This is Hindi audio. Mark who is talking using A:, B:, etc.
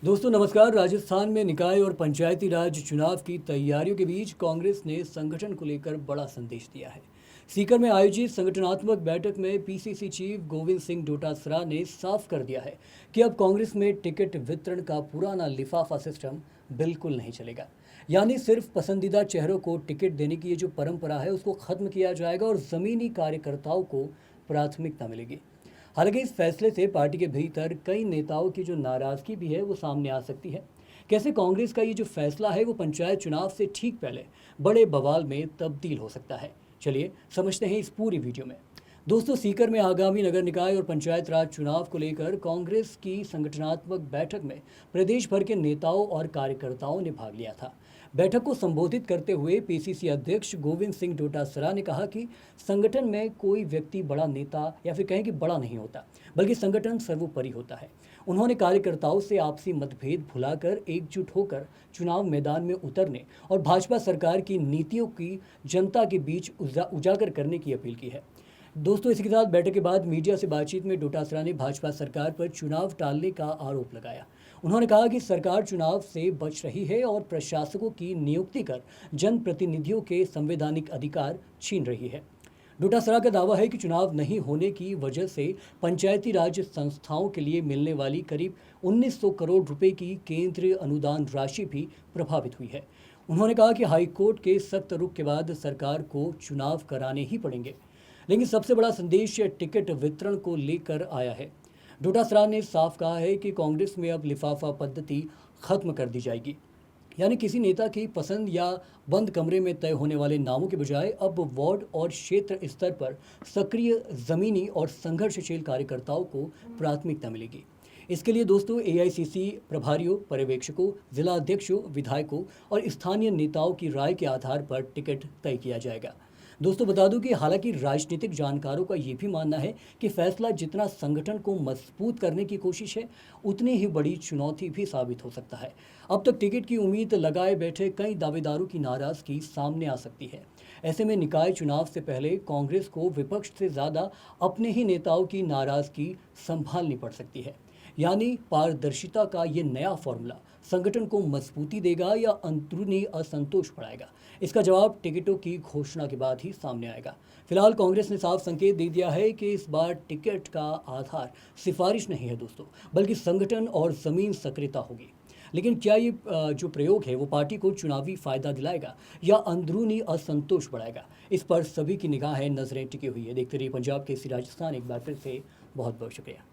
A: दोस्तों नमस्कार। राजस्थान में निकाय और पंचायती राज चुनाव की तैयारियों के बीच कांग्रेस ने संगठन को लेकर बड़ा संदेश दिया है। सीकर में आयोजित संगठनात्मक बैठक में पीसीसी चीफ गोविंद सिंह डोटासरा ने साफ कर दिया है कि अब कांग्रेस में टिकट वितरण का पुराना लिफाफा सिस्टम बिल्कुल नहीं चलेगा। यानी सिर्फ पसंदीदा चेहरों को टिकट देने की ये जो परंपरा है उसको खत्म किया जाएगा और जमीनी कार्यकर्ताओं को प्राथमिकता मिलेगी। हालांकि इस फैसले से पार्टी के भीतर कई नेताओं की जो नाराजगी भी है वो सामने आ सकती है। कैसे कांग्रेस का ये जो फैसला है वो पंचायत चुनाव से ठीक पहले बड़े बवाल में तब्दील हो सकता है, चलिए समझते हैं इस पूरी वीडियो में। दोस्तों, सीकर में आगामी नगर निकाय और पंचायत राज चुनाव को लेकर कांग्रेस की संगठनात्मक बैठक में प्रदेश भर के नेताओं और कार्यकर्ताओं ने भाग लिया था। बैठक को संबोधित करते हुए पीसीसी अध्यक्ष गोविंद सिंह डोटासरा ने कहा कि संगठन में कोई व्यक्ति बड़ा नेता या फिर कहें कि बड़ा नहीं होता, बल्कि संगठन सर्वोपरि होता है। उन्होंने कार्यकर्ताओं से आपसी मतभेद भुलाकर एकजुट होकर चुनाव मैदान में उतरने और भाजपा सरकार की नीतियों की जनता के बीच उजागर करने की अपील की है। दोस्तों, इसी के साथ बैठक के बाद मीडिया से बातचीत में डोटासरा ने भाजपा सरकार पर चुनाव टालने का आरोप लगाया। उन्होंने कहा कि सरकार चुनाव से बच रही है और प्रशासकों की नियुक्ति कर जनप्रतिनिधियों के संवैधानिक अधिकार छीन रही है। डोटासरा का दावा है कि चुनाव नहीं होने की वजह से पंचायती राज संस्थाओं के लिए मिलने वाली करीब 1900 करोड़ रुपए की केंद्रीय अनुदान राशि भी प्रभावित हुई है। उन्होंने कहा कि हाईकोर्ट के सख्त रुख के बाद सरकार को चुनाव कराने ही पड़ेंगे। लेकिन सबसे बड़ा संदेश टिकट वितरण को लेकर आया है। डोटासरा ने साफ कहा है कि कांग्रेस में अब लिफाफा पद्धति खत्म कर दी जाएगी। यानी किसी नेता की पसंद या बंद कमरे में तय होने वाले नामों के बजाय अब वार्ड और क्षेत्र स्तर पर सक्रिय जमीनी और संघर्षशील कार्यकर्ताओं को प्राथमिकता मिलेगी। इसके लिए दोस्तों एआईसीसी प्रभारियों, पर्यवेक्षकों, जिला अध्यक्षों, विधायकों और स्थानीय नेताओं की राय के आधार पर टिकट तय किया जाएगा। दोस्तों, बता दूं कि हालांकि राजनीतिक जानकारों का ये भी मानना है कि फैसला जितना संगठन को मजबूत करने की कोशिश है, उतनी ही बड़ी चुनौती भी साबित हो सकता है। अब तक टिकट की उम्मीद लगाए बैठे कई दावेदारों की नाराजगी सामने आ सकती है। ऐसे में निकाय चुनाव से पहले कांग्रेस को विपक्ष से ज़्यादा अपने ही नेताओं की नाराजगी संभालनी पड़ सकती है। यानी पारदर्शिता का ये नया फॉर्मूला संगठन को मजबूती देगा या अंदरूनी असंतोष बढ़ाएगा, इसका जवाब टिकटों की घोषणा के बाद ही सामने आएगा। फिलहाल कांग्रेस ने साफ संकेत दे दिया है कि इस बार टिकट का आधार सिफारिश नहीं है दोस्तों, बल्कि संगठन और जमीन सक्रियता होगी। लेकिन क्या ये जो प्रयोग है वो पार्टी को चुनावी फायदा दिलाएगा या अंदरूनी असंतोष बढ़ाएगा, इस पर सभी की निगाहें, नजरें टिकी हुई है। देखते रहिए पंजाब केसरी राजस्थान। एक बार फिर से बहुत बहुत शुक्रिया।